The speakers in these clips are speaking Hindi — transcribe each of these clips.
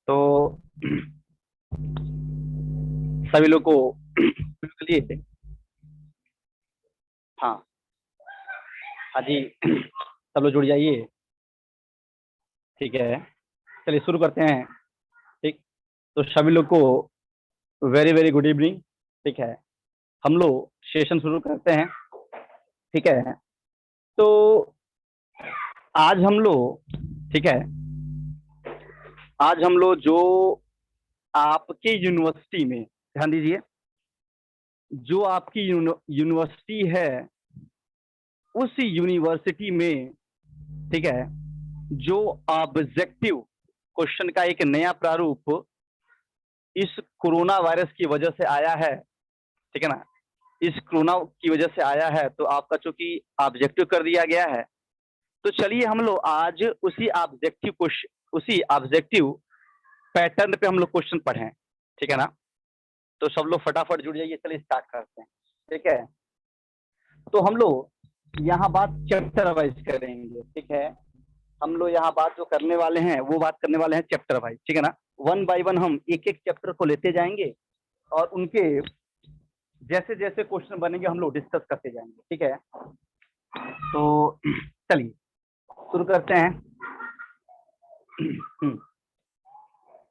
तो सभी लोग को लिए। हाँ, हाँ जी। सब लोग जुड़ जाइए। ठीक है, चलिए शुरू करते हैं। ठीक, तो सभी लोग को वेरी वेरी गुड इवनिंग। ठीक है, हम लोग सेशन शुरू करते हैं। ठीक है, तो आज हम लोग, ठीक है, आज हम लोग जो आपके यूनिवर्सिटी में, ध्यान दीजिए, जो आपकी यूनिवर्सिटी है, उस यूनिवर्सिटी में, ठीक है, जो ऑब्जेक्टिव क्वेश्चन का एक नया प्रारूप इस कोरोना वायरस की वजह से आया है। ठीक है ना, इस कोरोना की वजह से आया है, तो आपका चूंकि ऑब्जेक्टिव कर दिया गया है, तो चलिए हम लोग आज उसी ऑब्जेक्टिव पैटर्न पे हम लोग क्वेश्चन पढ़ें। ठीक है ना, तो सब लोग फटाफट जुड़ जाइए, चलिए स्टार्ट करते हैं। ठीक है, तो हम लोग यहाँ बात चैप्टर वाइज करेंगे। ठीक है, हम लोग यहाँ बात जो करने वाले हैं वो बात करने वाले हैं चैप्टर वाइज। ठीक है ना, वन बाय वन हम एक एक चैप्टर को लेते जाएंगे और उनके जैसे जैसे क्वेश्चन बनेंगे हम लोग डिस्कस करते जाएंगे। ठीक है, तो चलिए शुरू करते हैं।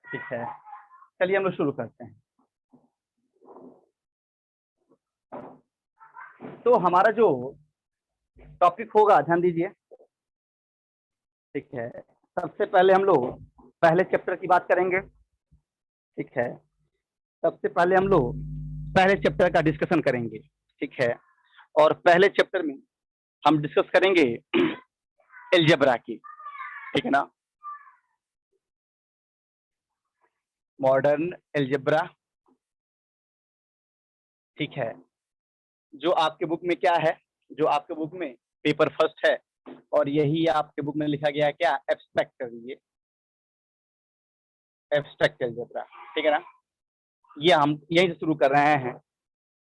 ठीक है, चलिए हम लोग शुरू करते हैं। तो हमारा जो टॉपिक होगा, ध्यान दीजिए। ठीक है, सबसे पहले हम लोग पहले चैप्टर की बात करेंगे। ठीक है, सबसे पहले हम लोग पहले चैप्टर का डिस्कशन करेंगे। ठीक है, और पहले चैप्टर में हम डिस्कस करेंगे एलजेब्रा की। ठीक है ना, मॉडर्न एलजेब्रा। ठीक है, जो आपके बुक में क्या है, जो आपके बुक में पेपर फर्स्ट है, और यही आपके बुक में लिखा गया है क्या, एब्स्ट्रैक्ट कर दीजिए, एब्स्ट्रैक्ट एलजेब्रा। ठीक है ना, ये हम यहीं से शुरू कर रहे हैं।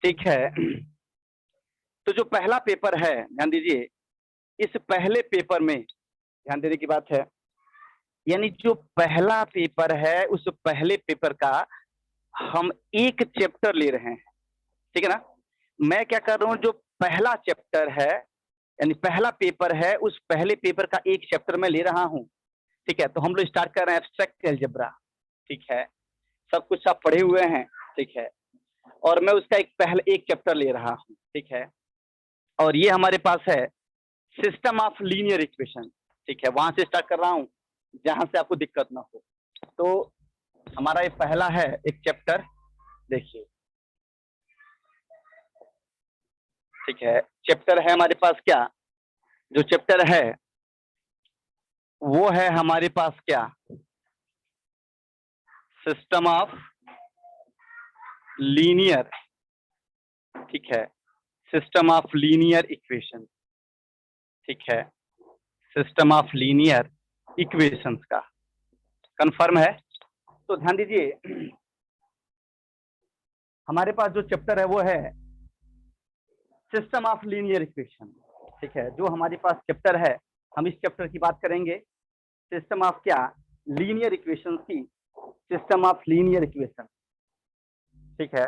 ठीक है, तो जो पहला पेपर है, ध्यान दीजिए, इस पहले पेपर में ध्यान देने की बात है, यानी जो पहला पेपर है उस पहले पेपर का हम एक चैप्टर ले रहे हैं। ठीक है ना, मैं क्या कर रहा हूं, जो पहला चैप्टर है यानी पहला पेपर है, उस पहले पेपर का एक चैप्टर मैं ले रहा हूं। ठीक है, तो हम लोग स्टार्ट कर रहे हैं एब्स्ट्रैक्ट एलजेब्रा। ठीक है, सब कुछ आप पढ़े हुए हैं। ठीक है, और मैं उसका एक चैप्टर ले रहा हूं। ठीक है, और ये हमारे पास है सिस्टम ऑफ लीनियर इक्वेशन। ठीक है, वहां से स्टार्ट कर रहा हूं जहां से आपको दिक्कत ना हो। तो हमारा ये पहला है एक चैप्टर, देखिए। ठीक है, चैप्टर है हमारे पास क्या, जो चैप्टर है वो है हमारे पास क्या, सिस्टम ऑफ लीनियर। ठीक है, सिस्टम ऑफ लीनियर इक्वेशन। ठीक है, सिस्टम ऑफ लीनियर इक्वेशंस का कंफर्म है। तो ध्यान दीजिए, हमारे पास जो चैप्टर है वो है सिस्टम ऑफ लीनियर इक्वेशन। ठीक है, जो हमारे पास चैप्टर है, हम इस चैप्टर की बात करेंगे, सिस्टम ऑफ क्या, लीनियर इक्वेशन की, सिस्टम ऑफ लीनियर इक्वेशन। ठीक है,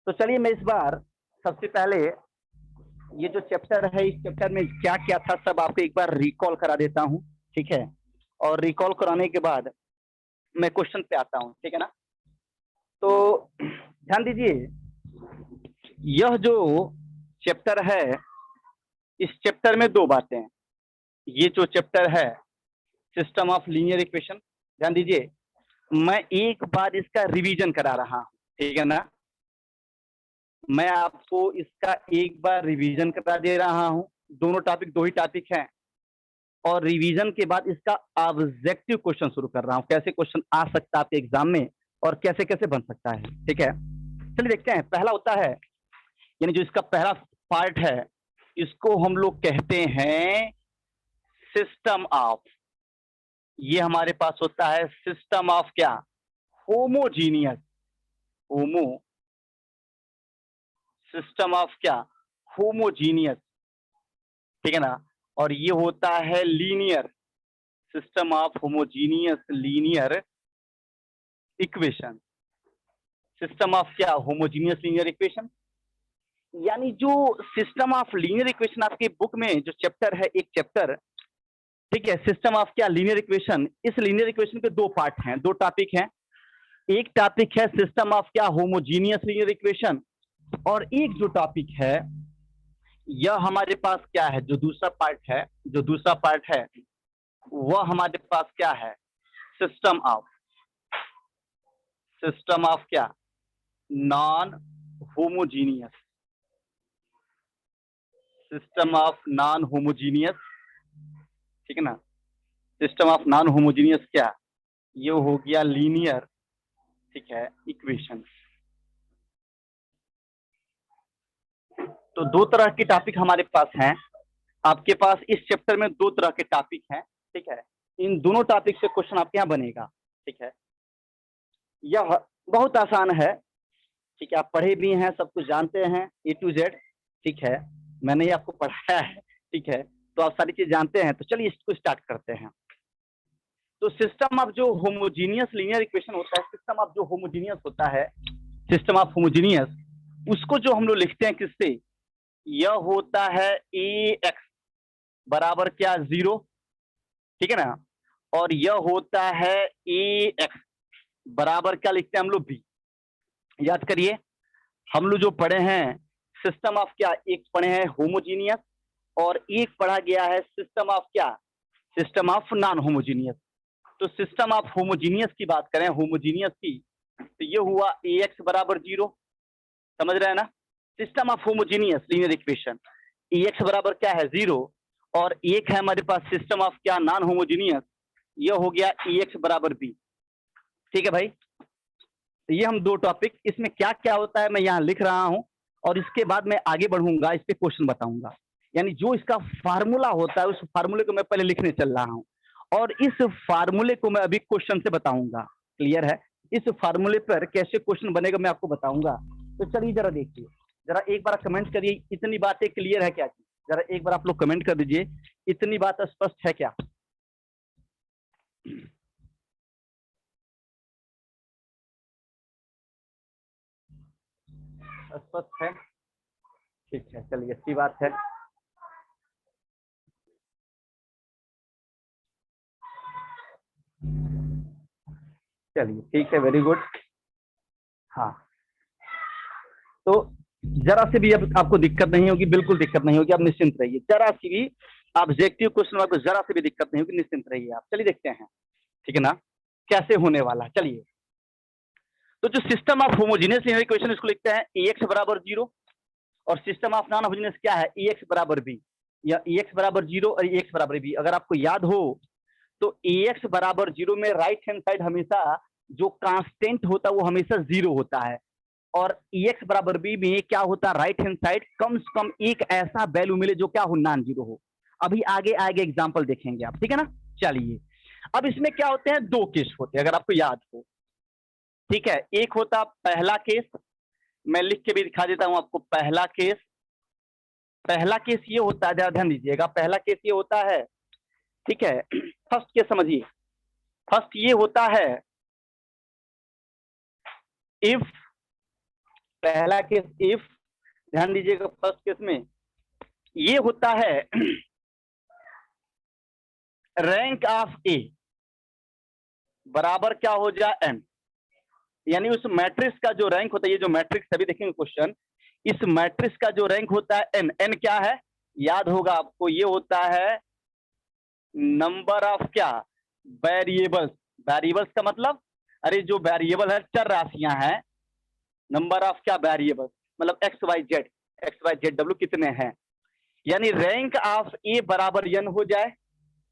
तो चलिए मैं इस बार सबसे पहले ये जो चैप्टर है, इस चैप्टर में क्या क्या था सब आपको एक बार रिकॉल करा देता हूं। ठीक है, और रिकॉल कराने के बाद मैं क्वेश्चन पे आता हूं। ठीक है ना, तो ध्यान दीजिए, यह जो चैप्टर है, इस चैप्टर में दो बातें हैं। ये जो चैप्टर है सिस्टम ऑफ लीनियर इक्वेशन, ध्यान दीजिए, मैं एक बार इसका रिवीजन करा रहा हूं। ठीक है ना, मैं आपको इसका एक बार रिवीजन करा दे रहा हूं। दोनों टॉपिक दो ही टॉपिक हैं, और रिवीजन के बाद इसका ऑब्जेक्टिव क्वेश्चन शुरू कर रहा हूं, कैसे क्वेश्चन आ सकता है आपके एग्जाम में और कैसे कैसे बन सकता है। ठीक है, चलिए देखते हैं। पहला होता है, यानी जो इसका पहला पार्ट है, इसको हम लोग कहते हैं सिस्टम ऑफ, ये हमारे पास होता है सिस्टम ऑफ क्या, होमोजीनियस, होमो, सिस्टम ऑफ क्या, होमोजीनियस। ठीक है ना, और ये होता है linear, system of homogeneous linear equation, system of क्या, होमोजीनियस लीनियर इक्वेशन। यानी जो सिस्टम ऑफ लीनियर इक्वेशन आपके बुक में जो चैप्टर है, एक चैप्टर, ठीक है, सिस्टम ऑफ क्या, लीनियर इक्वेशन। इस लीनियर इक्वेशन के दो पार्ट हैं, दो टॉपिक हैं। एक टॉपिक है सिस्टम ऑफ क्या, होमोजीनियस लीनियर इक्वेशन, और एक जो टॉपिक है यह हमारे पास क्या है, जो दूसरा पार्ट है वह हमारे पास क्या है, सिस्टम ऑफ क्या, non homogeneous, system of non homogeneous, ठीक है ना। सिस्टम ऑफ नॉन होमोजीनियस क्या, ये हो गया लीनियर, ठीक है, इक्वेशन। तो दो तरह के टॉपिक हमारे पास हैं। आपके पास इस चैप्टर में दो तरह के टॉपिक हैं, ठीक है। इन दोनों टॉपिक से क्वेश्चन आपके यहाँ बनेगा, ठीक है। यह बहुत आसान है, ठीक है, आप पढ़े भी हैं, सब कुछ जानते हैं A to Z, ठीक है, मैंने ही आपको पढ़ाया है, ठीक है, तो आप सारी चीज जानते हैं। तो चलिए इसको स्टार्ट करते हैं। तो सिस्टम ऑफ जो होमोजीनियस लीनियर इक्वेशन होता है, सिस्टम ऑफ जो होमोजीनियस होता है, सिस्टम ऑफ होमोजीनियस, उसको जो हम लोग लिखते हैं किससे, यह होता है AX बराबर क्या, 0, ठीक है ना, और यह होता है AX बराबर क्या लिखते हैं हम लोग, B। याद करिए, हम लोग जो पढ़े हैं सिस्टम ऑफ क्या, एक पढ़े हैं होमोजीनियस, और एक पढ़ा गया है सिस्टम ऑफ क्या, सिस्टम ऑफ नॉन होमोजीनियस। तो सिस्टम ऑफ होमोजीनियस की बात करें, होमोजीनियस की, तो ये हुआ AX बराबर 0, समझ रहे हैं ना। System of homogeneous linear equation, AX बराबर क्या है, 0, और एक है हमारे पास सिस्टम ऑफ क्या, नॉन होमोजीनियस, ये हो गया AX बराबर B, ठीक है भाई। तो ये हम दो टॉपिक, इसमें क्या क्या होता है मैं यहाँ लिख रहा हूँ, और इसके बाद मैं आगे बढ़ूंगा, इस पे क्वेश्चन बताऊंगा। यानी जो इसका फार्मूला होता है, उस फार्मूले को मैं पहले लिखने चल रहा हूँ, और इस फार्मूले को मैं अभी क्वेश्चन से बताऊंगा। क्लियर है, इस फार्मूले पर कैसे क्वेश्चन बनेगा मैं आपको बताऊंगा। तो चलिए जरा देखिए, जरा एक बार कमेंट करिए, इतनी बातें क्लियर है क्या, जरा एक बार आप लोग कमेंट कर दीजिए, इतनी बात स्पष्ट है क्या। स्पष्ट है, ठीक है, चलिए अच्छी बात है। चलिए ठीक है, वेरी गुड। हाँ, तो जरा से भी अब आपको दिक्कत नहीं होगी, बिल्कुल दिक्कत नहीं होगी, आप निश्चिंत रहिए, जरा सी भी ऑब्जेक्टिव क्वेश्चन आपको जरा से भी दिक्कत नहीं होगी, निश्चिंत रहिए आप। चलिए देखते हैं, ठीक है ना, कैसे होने वाला है। चलिए, तो जो system of homogeneous linear equation, इसको लिखते हैं AX बराबर 0, और सिस्टम ऑफ नॉन होमोजीनियस क्या है, AX बराबर B, या AX बराबर 0 और AX बराबर B। अगर आपको याद हो तो AX बराबर 0 में राइट हैंड साइड हमेशा जो कांस्टेंट होता है वो हमेशा 0 होता है, और EX बराबर B में क्या होता है, राइट हैंड साइड कम से कम एक ऐसा वैल्यू मिले जो क्या हो, नॉन जीरो हो। अभी आगे आगे एग्जांपल देखेंगे आप, ठीक है ना। चलिए, अब इसमें क्या होते हैं, दो केस होते हैं, अगर आपको याद हो, ठीक है। एक होता पहला केस, मैं लिख के भी दिखा देता हूं आपको। पहला केस ये होता है, ध्यान दीजिएगा, पहला केस ये होता है, ठीक है। फर्स्ट केस समझिए, फर्स्ट ये होता है इफ, पहला केस इफ, ध्यान दीजिएगा, फर्स्ट केस में ये होता है रैंक ऑफ ए बराबर क्या हो जाए n, यानी उस मैट्रिक्स का जो रैंक होता है, ये जो मैट्रिक्स अभी देखेंगे क्वेश्चन, इस मैट्रिक्स का जो रैंक होता है n क्या है, याद होगा आपको, ये होता है नंबर ऑफ क्या, वेरिएबल्स। वेरिएबल्स का मतलब, अरे जो वेरिएबल है, चर राशियां हैं, नंबर ऑफ क्या, वेरिएबल्स, मतलब XYZ कितने हैं। यानी रैंक ऑफ ए बराबर n हो जाए,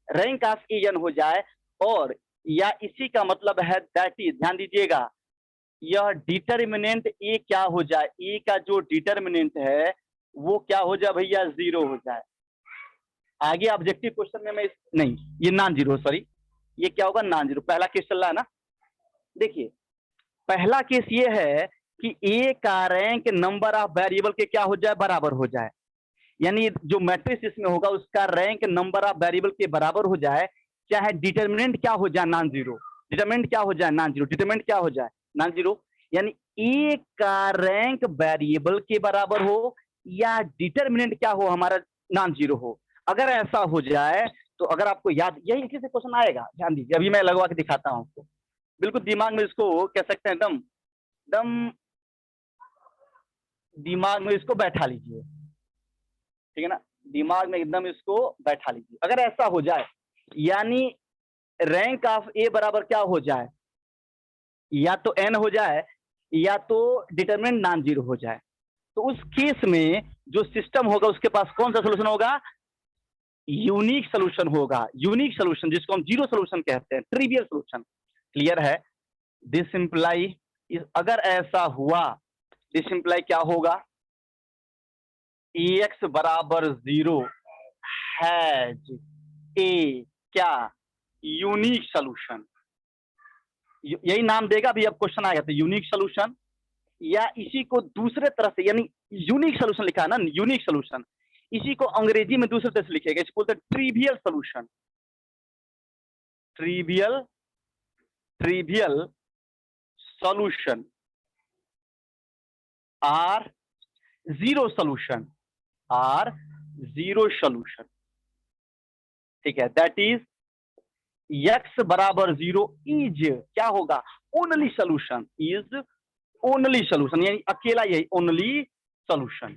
रैंक ऑफ ए n हो जाए, और या इसी का मतलब है दैट इज, ध्यान दीजिएगा, यह डिटर्मिनेंट ए क्या हो जाए, ए का जो डिटर्मिनेंट है वो क्या हो जाए भैया, 0 हो जाए। आगे ऑब्जेक्टिव क्वेश्चन में मैं नहीं, ये नॉन जीरो, सॉरी, ये क्या होगा, नॉन जीरो। पहला केस चल रहा है ना, देखिए, पहला केस ये है कि ए का रैंक नंबर ऑफ वेरिएबल के क्या हो जाए, बराबर हो जाए। यानी जो मैट्रिक्स इसमें होगा उसका रैंक नंबर ऑफ वेरिएबल के बराबर हो जाए, चाहे डिटर्मिनेंट क्या हो जाए, नॉन जीरो। डिटरमिनेंट क्या हो जाए, नॉन जीरो, डिटरमिनेंट क्या हो जाए, नॉन जीरो, यानी ए का रैंक वेरिएबल के बराबर हो या डिटरमिनेंट क्या हो हमारा, नॉन जीरो हो। अगर ऐसा हो जाए तो अगर आपको याद, यही इसी से क्वेश्चन आएगा, ध्यान दीजिए, अभी मैं लगवा के दिखाता हूं आपको, बिल्कुल दिमाग में इसको कह सकते हैं एकदम एकदम दिमाग में इसको बैठा लीजिए, ठीक है ना, दिमाग में एकदम इसको बैठा लीजिए। अगर ऐसा हो जाए यानी रैंक ऑफ ए बराबर क्या हो जाए, या तो एन हो जाए या तो डिटरमिनेंट नॉन जीरो हो जाए, तो उस केस में जो सिस्टम होगा उसके पास कौन सा सोल्यूशन होगा, यूनिक सोल्यूशन होगा। यूनिक सोल्यूशन जिसको हम जीरो सोल्यूशन कहते हैं, ट्रिवियल सोल्यूशन। क्लियर है? दिस इंप्लाई, अगर ऐसा हुआ, दिस इंप्लाई क्या होगा, एक्स बराबर जीरो हैज ए क्या, यूनिक सोल्यूशन। यही नाम देगा, भी अब क्वेश्चन आएगा तो यूनिक सोल्यूशन, या इसी को दूसरे तरह से, यानी यूनिक सोल्यूशन लिखा है ना, यूनिक सोल्यूशन, इसी को अंग्रेजी में दूसरे तरह से लिखेगा, इसको बोलते हैं trivial solution. Trivial trivial solution or zero solution, or zero solution, ठीक है। दैट इज एक्स बराबर जीरो इज क्या होगा, only solution, is only solution, यानी अकेला यही ओनली सोल्यूशन,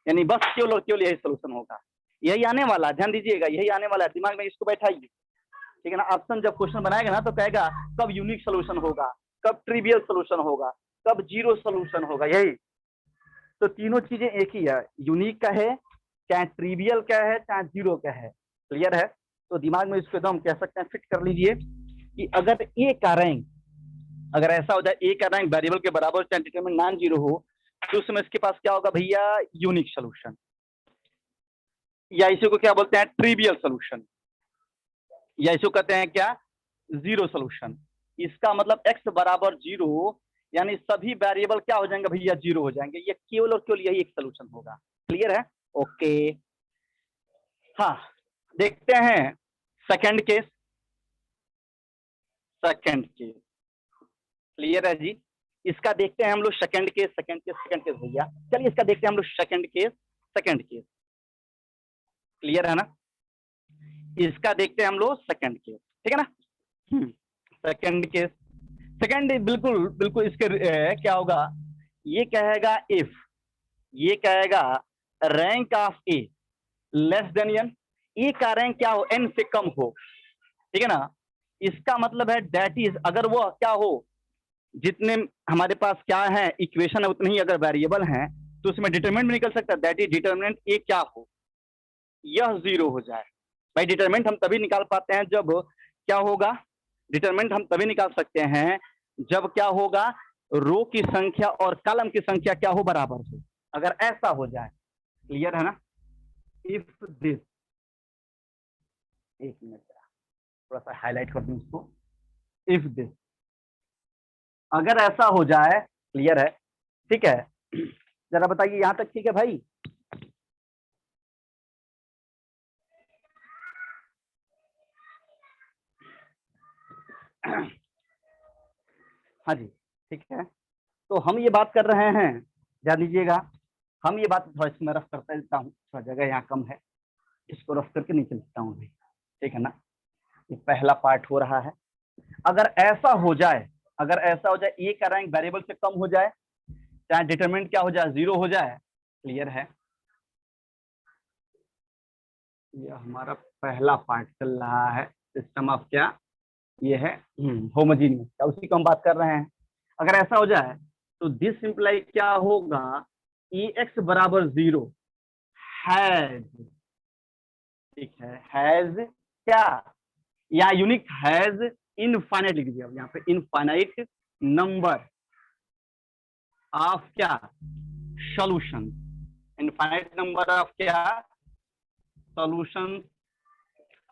यानी बस केवल और केवल यही सोल्यूशन होगा। यही आने वाला, ध्यान दीजिएगा, यही आने वाला है, दिमाग में इसको बैठाइए, ठीक है ना। ऑप्शन जब क्वेश्चन बनाएगा ना तो कहेगा कब यूनिक सोल्यूशन होगा, कब ट्रिवियल सोल्यूशन होगा, कब जीरो सोल्यूशन होगा, यही तो तीनों चीजें एक ही है, यूनिक का है, चाहे ट्रिवियल का है, चाहे जीरो का है। क्लियर है? तो दिमाग में इसको एकदम कह सकते हैं फिट कर लीजिए कि अगर ए का रैंक, अगर ऐसा हो जाए ए का रैंक वेरिएबल के बराबर चाहे डिटरमिनेंट नॉन जीरो हो, तो उस समय इसके पास क्या होगा भैया, यूनिक सोल्यूशन, या इसी को क्या बोलते हैं, ट्रिवियल सोल्यूशन, या इसको कहते हैं क्या, जीरो सोल्यूशन। इसका मतलब एक्स बराबर जीरो, यानी सभी वेरिएबल क्या हो जाएंगे भैया, जीरो हो जाएंगे, ये केवल और केवल यही एक सोल्यूशन होगा। क्लियर है? ओके, हाँ देखते हैं second case. Second case clear है जी, इसका देखते हैं हम लोग second case, second case, second case भैया, चलिए इसका देखते हैं हम लोग second case, second case. Clear है ना? इसका देखते हैं हम लोग सेकंड केस, ठीक है ना। सेकंड केस, सेकंड बिल्कुल बिल्कुल इसके क्या होगा, ये कहेगा इफ, ये कहेगा rank of A less than n, A का रैंक क्या हो, एन से कम हो, ठीक है ना। इसका मतलब है दैट इज, अगर वो क्या हो, जितने हमारे पास क्या है इक्वेशन है उतने ही अगर वेरिएबल हैं तो उसमें डिटरमिनेंट भी निकल सकता है, दैट इज डिटरमिनेंट ए क्या हो, यह जीरो हो जाए। भाई डिटरमिनेंट हम तभी निकाल पाते हैं जब क्या होगा, डिटरमिनेंट हम तभी निकाल सकते हैं जब क्या होगा, रो की संख्या और कॉलम की संख्या क्या हो, बराबर हो, अगर ऐसा हो जाए। क्लियर है ना? इफ दिस, एक मिनट थोड़ा सा हाईलाइट कर दूं इसको, इफ दिस, अगर ऐसा हो जाए, क्लियर है, ठीक है, जरा बताइए यहां तक ठीक है भाई? हाँ जी, ठीक है। तो हम ये बात कर रहे हैं, ध्यान दीजिएगा, हम ये बात थोड़ा इसमें रफ करता देता हूँ, थोड़ा जगह यहाँ कम है, इसको रफ करके नीचे लिखता हूँ भाई, ठीक है ना। ये पहला पार्ट हो रहा है। अगर ऐसा हो जाए, अगर ऐसा हो जाए ए का रैंक वेरिएबल से कम हो जाए, चाहे डिटरमिनेंट क्या हो जाए, जीरो हो जाए। क्लियर है? ये हमारा पहला पार्ट चल रहा है, सिस्टम ऑफ क्या, ये है होमोजीनियस, क्या उसी को हम बात कर रहे हैं। अगर ऐसा हो जाए तो दिस इंप्लाई क्या होगा, ए एक्स बराबर जीरो हैज, ठीक है, हैज क्या, या यूनिक हैज इनफाइनाइट लिख दिया यहाँ पे, इनफाइनाइट नंबर ऑफ क्या, सॉल्यूशन, इनफाइनाइट नंबर ऑफ क्या, सॉल्यूशन।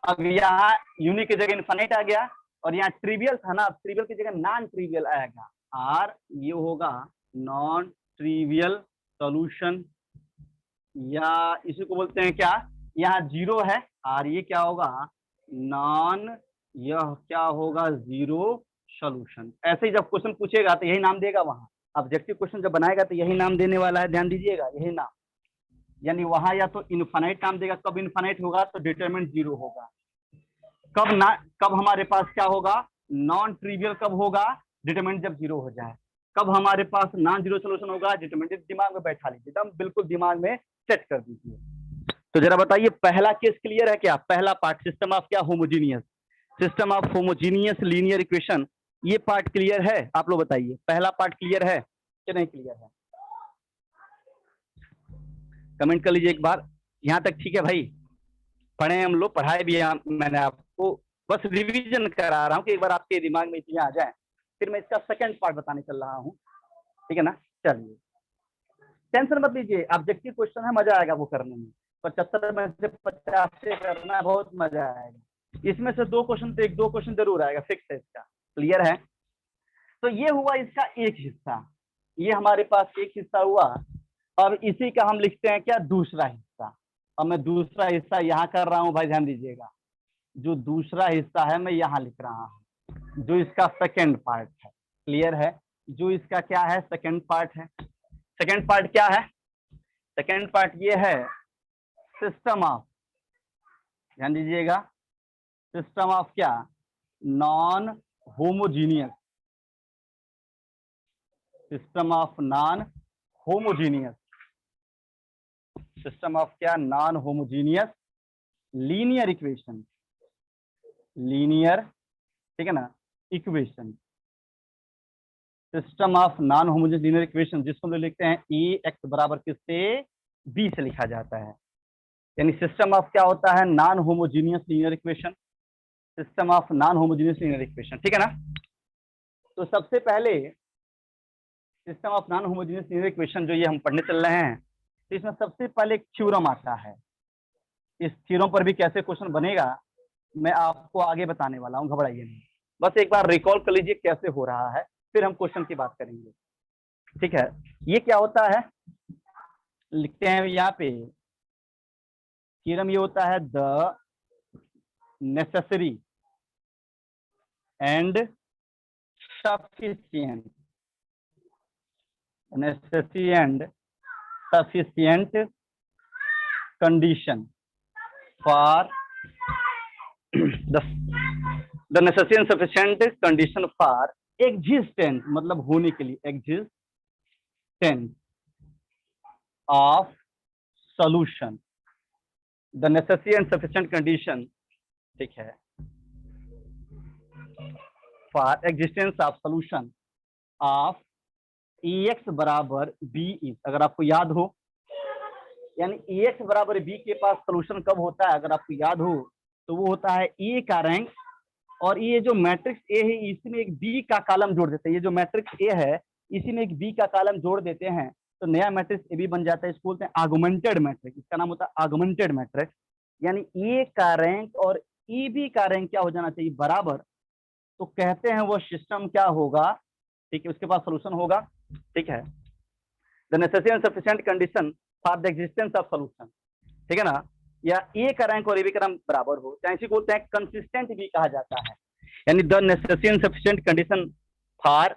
अब यहाँ यूनिक की जगह इनफाइनाइट आ गया, और यहाँ ट्रिवियल था ना, अब ट्रिवियल की जगह नॉन ट्रिवियल आएगा, आर ये होगा नॉन ट्रिवियल सॉल्यूशन, या इसी को बोलते हैं क्या, यहाँ जीरो है और ये क्या होगा, नॉन यह क्या होगा, जीरो सॉल्यूशन। ऐसे ही जब क्वेश्चन पूछेगा तो यही नाम देगा, वहां ऑब्जेक्टिव क्वेश्चन जब बनाएगा तो यही नाम देने वाला है, ध्यान दीजिएगा, यही नाम। यानी वहां या तो इनफाइनाइट नाम देगा, कब इनफाइनाइट होगा तो डिटरमिनेंट जीरो होगा। कब ना, कब हमारे पास क्या होगा, नॉन ट्रिवियल कब होगा, डिटरमिनेंट जब जीरो हो जाए। कब हमारे पास नॉन जीरो सोल्यूशन होगा, डिटरमिनेंट। दिमाग में बैठा लीजिए, एकदम बिल्कुल दिमाग में सेट कर दीजिए। तो जरा बताइए, पहला केस क्लियर है क्या? पहला पार्ट सिस्टम ऑफ क्या, homogeneous, system of homogeneous linear equation, ये पार्ट क्लियर है? आप लोग बताइए, पहला पार्ट क्लियर है कि नहीं क्लियर है? कमेंट कर लीजिए एक बार। यहां तक ठीक है भाई? पढ़े हम लोग, पढ़ाए भी हैं, मैंने आपको बस रिवीजन करा रहा हूँ कि एक बार आपके दिमाग में चीजें आ जाए। फिर मैं इसका सेकंड पार्ट बताने चल रहा हूँ, ठीक है ना? चलिए, टेंशन मत लीजिए, ऑब्जेक्टिव क्वेश्चन है, मजा आएगा वो करने में। 75 में से 50 से करना है, बहुत मजा आएगा। इसमें से दो क्वेश्चन तो एक दो क्वेश्चन जरूर आएगा, फिक्स है इसका। क्लियर है? तो ये हुआ इसका एक हिस्सा, ये हमारे पास एक हिस्सा हुआ। अब इसी का हम लिखते हैं क्या, दूसरा हिस्सा। अब मैं दूसरा हिस्सा यहाँ कर रहा हूँ भाई, ध्यान दीजिएगा। जो दूसरा हिस्सा है मैं यहाँ लिख रहा हूँ, जो इसका सेकेंड पार्ट है। क्लियर है? जो इसका क्या है, सेकेंड पार्ट है। सेकेंड पार्ट क्या है? सेकेंड पार्ट ये है, सिस्टम ऑफ, ध्यान दीजिएगा, सिस्टम ऑफ क्या, non homogeneous, system of non homogeneous, system of क्या, non homogeneous linear equation, linear, ठीक है ना, equation, system of non homogeneous linear equation, जिसको हम लोग लिखते हैं ए एक्स बराबर किससे, बी से लिखा जाता है। यानी सिस्टम ऑफ क्या होता है, non homogeneous linear equation, system of non homogeneous linear equation, ठीक है ना? तो सबसे पहले system of non homogeneous linear equation जो ये हम पढ़ने चल रहे हैं, तो इसमें सबसे पहले एक थ्योरम आता है। इस थ्योरम पर भी कैसे क्वेश्चन बनेगा मैं आपको आगे बताने वाला हूँ, घबराइए नहीं। बस एक बार रिकॉल कर लीजिए कैसे हो रहा है, फिर हम क्वेश्चन की बात करेंगे। ठीक है, ये क्या होता है, लिखते हैं यहाँ पे, थ्योरम ये होता है, the necessary and sufficient, necessary and sufficient condition for the necessary and sufficient condition for existence, मतलब होने के लिए, existence of solution, the necessary and sufficient condition, ठीक है, for existence of solution of Ex बराबर बी इज, अगर आपको याद हो, यानी Ex बराबर बी के पास सोल्यूशन कब होता है, अगर आपको याद हो, तो वो होता है ए का रैंक, और ये जो मैट्रिक्स ए है इसमें एक बी का कॉलम जोड़ देते हैं, ये जो मैट्रिक्स ए है इसी में एक बी का कॉलम जोड़ देते हैं, तो नया मैट्रिक्स ए बी बन जाता है। इसको बोलते हैं आगुमेंटेड मैट्रिक्स, इसका नाम होता है आगुमेंटेड मैट्रिक्स। यानी ए का रैंक और ई बी का रैंक क्या हो जाना चाहिए, बराबर, तो कहते हैं वो सिस्टम क्या होगा, ठीक है, उसके पास सोल्यूशन होगा। ठीक है, the necessary and sufficient condition for the existence of solution, ठीक है ना, या ए का रैंक और ए बी का रैंक बराबर हो, चाहे इसी को बोलते हैं कंसिस्टेंट भी कहा जाता है। यानी the necessary and sufficient condition for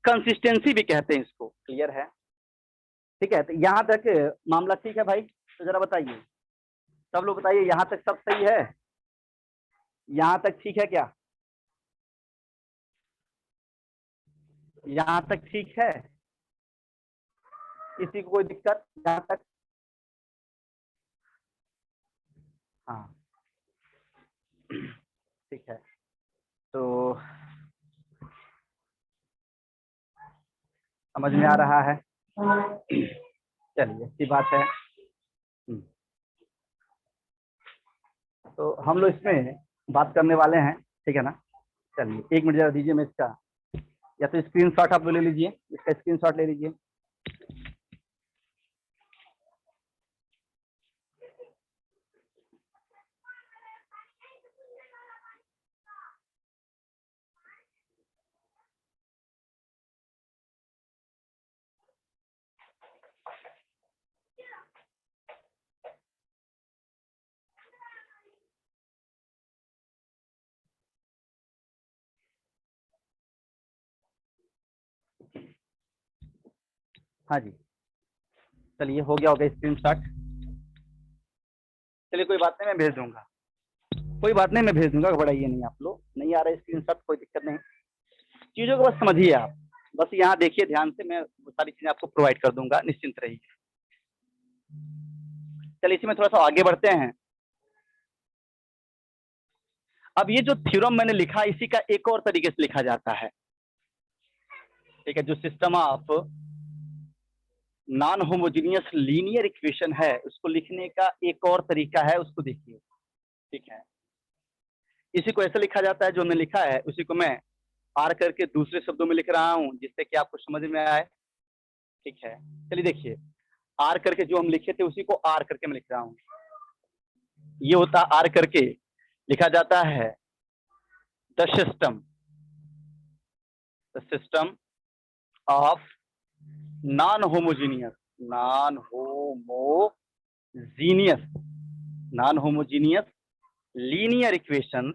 consistency भी कहते हैं इसको। क्लियर है? ठीक है, तो यहाँ तक मामला ठीक है भाई? तो जरा बताइए, सब लोग बताइए, यहाँ तक सब सही है? यहाँ तक ठीक है क्या? यहाँ तक ठीक है? किसी को कोई दिक्कत यहाँ तक? हाँ, ठीक है, तो समझ में आ रहा है? चलिए, अच्छी बात है। तो हम लोग इसमें बात करने वाले हैं, ठीक है ना? चलिए, एक मिनट जरा दीजिए, मैं इसका या तो स्क्रीनशॉट आप ले लीजिए, इसका स्क्रीनशॉट ले लीजिए। हाँ जी, चलिए हो गया होगा स्क्रीनशॉट। चलिए कोई बात नहीं, मैं भेज दूंगा, कोई बात नहीं, मैं भेज दूंगा, घबराइए नहीं आप लोग। नहीं आ रहा है स्क्रीनशॉट, कोई दिक्कत नहीं, चीजों को बस समझिए आप, बस यहाँ देखिए ध्यान से, मैं वो सारी चीजें आपको प्रोवाइड कर दूंगा, निश्चिंत रहिए। चलिए इसी में थोड़ा सा आगे बढ़ते हैं। अब ये जो थ्योरम मैंने लिखा, इसी का एक और तरीके से लिखा जाता है, ठीक है। जो system of non homogeneous linear equation है, उसको लिखने का एक और तरीका है, उसको देखिए, ठीक है। इसी को ऐसे लिखा जाता है, जो हमने लिखा है उसी को मैं आर करके दूसरे शब्दों में लिख रहा हूं, जिससे कि आपको समझ में आए, ठीक है। चलिए देखिए, आर करके जो हम लिखे थे उसी को आर करके मैं लिख रहा हूं। ये होता आर करके लिखा जाता है the system of non homogeneous linear equation.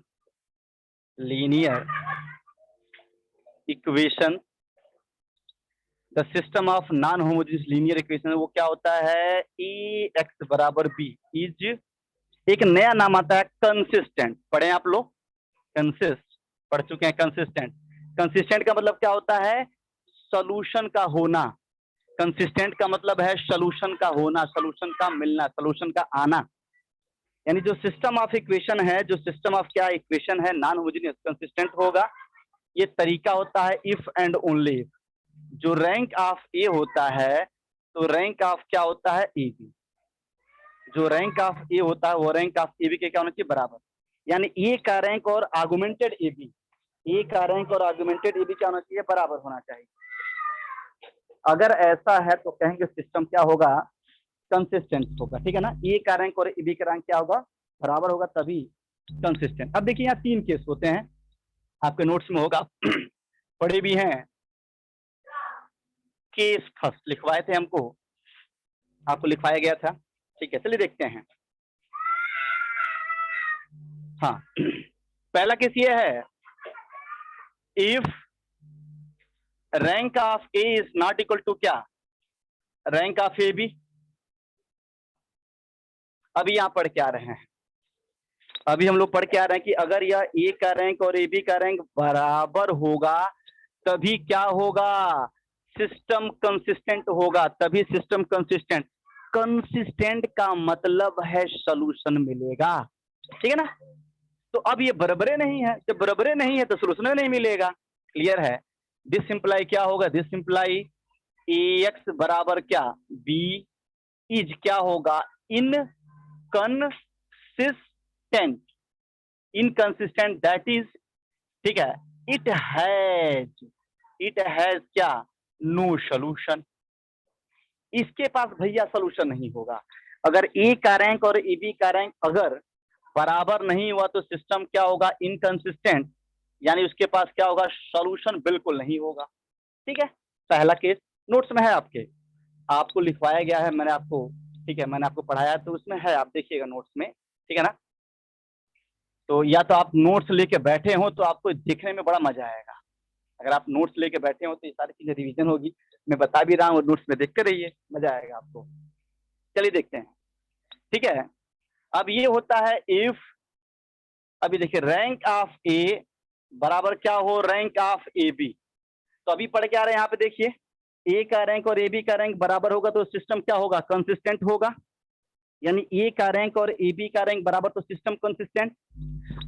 The system of non homogeneous linear equation, वो क्या होता है, ए एक्स बराबर बी इज, एक नया नाम आता है कंसिस्टेंट। पढ़े आप लोग, कंसिस्ट पढ़ चुके हैं। कंसिस्टेंट, कंसिस्टेंट का मतलब क्या होता है, सॉल्यूशन का होना। कंसिस्टेंट का मतलब है सॉल्यूशन का होना, सॉल्यूशन का मिलना, सॉल्यूशन का आना। यानी जो सिस्टम ऑफ इक्वेशन है, जो सिस्टम ऑफ क्या इक्वेशन है, नॉन होमोजीनियस कंसिस्टेंट होगा। ये तरीका होता है इफ एंड ओनली इफ। जो रैंक ऑफ ए होता है, तो रैंक ऑफ क्या होता है, ए बी। जो रैंक ऑफ ए होता है वो रैंक ऑफ ए बी के क्या होना चाहिए, बराबर। यानी ए का रैंक और आर्गुमेंटेड ए बी, ए का रैंक और आर्गुमेंटेड ए बी क्या होना चाहिए, बराबर होना चाहिए। अगर ऐसा है तो कहेंगे सिस्टम क्या होगा, कंसिस्टेंट होगा, ठीक है ना। ए का रैंक और ए बी का रैंक क्या होगा, बराबर होगा, तभी कंसिस्टेंट। अब देखिए यहाँ 3 केस होते हैं, आपके नोट्स में होगा, पढ़े भी हैं। केस फर्स्ट लिखवाए थे हमको, आपको लिखवाया गया था, ठीक है। चलिए देखते हैं। हाँ, पहला केस ये है, if rank of A is not equal to क्या, रैंक ऑफ ए बी। अभी यहां पढ़ के आ रहे हैं, अभी हम लोग पढ़ के आ रहे हैं कि अगर यह ए का रैंक और ए बी का रैंक बराबर होगा, तभी क्या होगा, सिस्टम कंसिस्टेंट होगा, तभी सिस्टम कंसिस्टेंट। कंसिस्टेंट का मतलब है सॉल्यूशन मिलेगा, ठीक है ना। तो अब ये बराबरे नहीं है, जब बराबरे नहीं है तो सॉल्यूशन नहीं मिलेगा, क्लियर है। दिस सिंप्लाई क्या होगा, दिस सिंप्लाई ए एक्स बराबर क्या, बी इज क्या होगा, इनकंसिस्टेंट, इनकंसिस्टेंट दैट इज, ठीक है। इट हैज क्या, नो सॉल्यूशन। इसके पास भैया सॉल्यूशन नहीं होगा। अगर ए का रैंक और ए बी का रैंक अगर बराबर नहीं हुआ तो सिस्टम क्या होगा, इनकंसिस्टेंट, यानी उसके पास क्या होगा, सॉल्यूशन बिल्कुल नहीं होगा, ठीक है। पहला केस नोट्स में है आपके, आपको लिखवाया गया है, मैंने आपको, ठीक है, मैंने आपको पढ़ाया तो उसमें है, आप देखिएगा नोट्स में, ठीक है ना। तो या तो आप नोट्स लेके बैठे हो तो आपको देखने में बड़ा मजा आएगा। अगर आप नोट्स लेके बैठे हो तो ये सारी चीजें रिवीजन होगी, मैं बता भी रहा हूँ, नोट्स में देखते रहिए, मजा आएगा आपको। चलिए देखते हैं, ठीक है। अब ये होता है इफ, अभी देखिए रैंक ऑफ ए बराबर क्या हो, रैंक ऑफ ए बी। तो अभी पढ़ के आ रहे हैं यहाँ पे देखिए, ए का रैंक और ए बी का रैंक बराबर होगा तो सिस्टम क्या होगा, कंसिस्टेंट होगा। यानी ए का रैंक और ए बी का रैंक बराबर तो सिस्टम कंसिस्टेंट।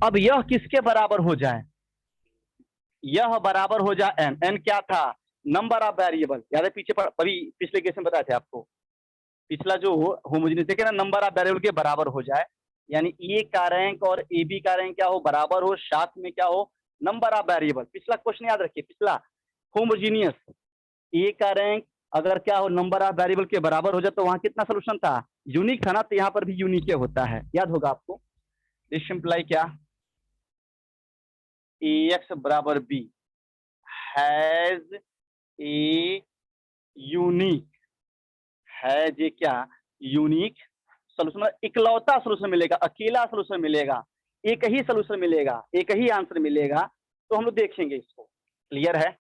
अब यह किसके बराबर हो जाए, यह बराबर हो जाए एन, एन क्या था, नंबर ऑफ वेरिएबल। याद है पीछे अभी पिछले केस में बताए थे आपको, पिछला जो होमोजेनियस देखे ना, नंबर ऑफ वेरिएबल के बराबर हो जाए। यानी ए का रैंक और ए बी का रैंक क्या हो, बराबर हो, साथ में क्या हो, नंबर ऑफ वेरिएबल। पिछला क्वेश्चन याद रखिए, पिछला होमोजेनियस, ए का रैंक अगर क्या हो, नंबर ऑफ वेरिएबल के बराबर हो जाए, तो वहां कितना सोल्यूशन था, यूनिक था ना, तो यहाँ पर भी यूनिक होता है, याद होगा आपको। दिस सिंप्लाई क्या, ए एक्स बराबर बी हैज ए यूनिक, है जे क्या, यूनिक सोल्यूशन, इकलौता सोल्यूशन मिलेगा, अकेला सोल्यूशन मिलेगा, एक ही सोल्यूशन मिलेगा, एक ही आंसर मिलेगा। तो हम लोग देखेंगे इसको, क्लियर है।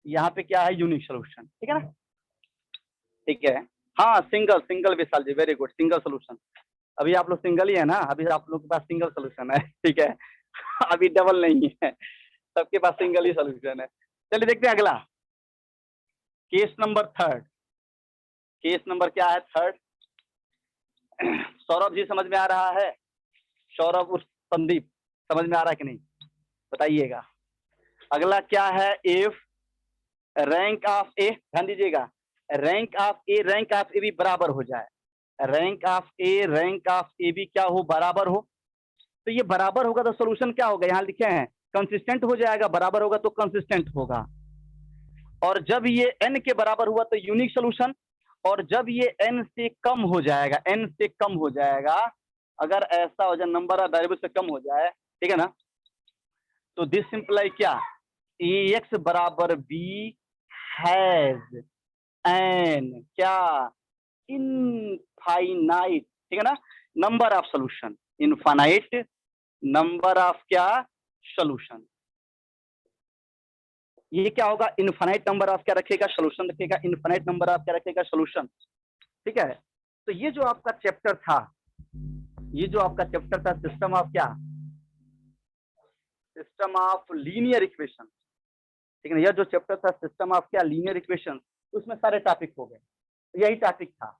यहाँ पे क्या है, यूनिक सोल्यूशन, ठीक है ना। ठीक है। हाँ सिंगल सिंगल विशाल जी, वेरी गुड, सिंगल सोल्यूशन। अभी आप लोग सिंगल ही है ना, अभी आप लोग के पास सिंगल सोल्यूशन है, ठीक है। अभी डबल नहीं है, सबके पास सिंगल ही सोल्यूशन है। चलिए देखते हैं अगला, case number third. Case number क्या है? थर्ड। सौरभ जी समझ में आ रहा है? सौरभ उर्फ संदीप, समझ में आ रहा है कि नहीं बताइएगा। अगला क्या है? इफ रैंक ऑफ ए, ध्यान दीजिएगा, rank of A rank of A भी बराबर हो जाए, rank of A rank of A भी क्या हो? बराबर हो। तो ये बराबर होगा तो सोल्यूशन क्या होगा? यहाँ लिखे हैं कंसिस्टेंट हो जाएगा, बराबर होगा तो कंसिस्टेंट होगा। और जब ये n के बराबर हुआ तो यूनिक सोल्यूशन, और जब ये n से कम हो जाएगा, n से कम हो जाएगा, अगर ऐसा हो जाए नंबर ऑफ वेरिएबल से कम हो जाए, ठीक है ना, तो दिस सिंप्लाई क्या? ax बराबर b हैज एन क्या? इनफाइनाइट, ठीक है ना, number of solution, infinite number of क्या? सोल्यूशन। ये क्या होगा? इनफाइनाइट नंबर ऑफ क्या रखेगा? सोल्यूशन रखेगा। इनफाइनाइट नंबर ऑफ क्या रखेगा? सोल्यूशन। ठीक है। तो ये जो आपका चैप्टर था, ये जो आपका चैप्टर था सिस्टम ऑफ क्या? सिस्टम ऑफ लीनियर इक्वेशन, ठीक है ना। यह जो चैप्टर था सिस्टम ऑफ क्या? लीनियर इक्वेशन, उसमें सारे टॉपिक हो गए। यही टॉपिक था,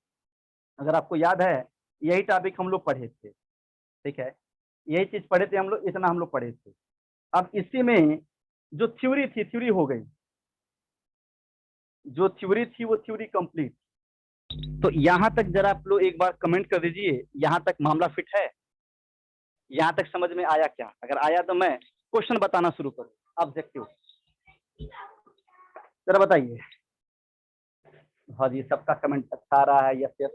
अगर आपको याद है, यही टॉपिक हम लोग पढ़े थे, ठीक है। यही चीज पढ़े थे हम लोग, इतना हम लोग पढ़े थे। अब इसी में जो थ्योरी थी, थ्योरी हो गई, जो थ्योरी थी वो थ्योरी कंप्लीट। तो यहां तक जरा आप लोग एक बार कमेंट कर दीजिए, यहां तक मामला फिट है? यहां तक समझ में आया क्या? अगर आया तो मैं क्वेश्चन बताना शुरू करूं, ऑब्जेक्टिव, जरा बताइए। हाँ जी, सबका कमेंट अच्छा आ रहा है, यस यस।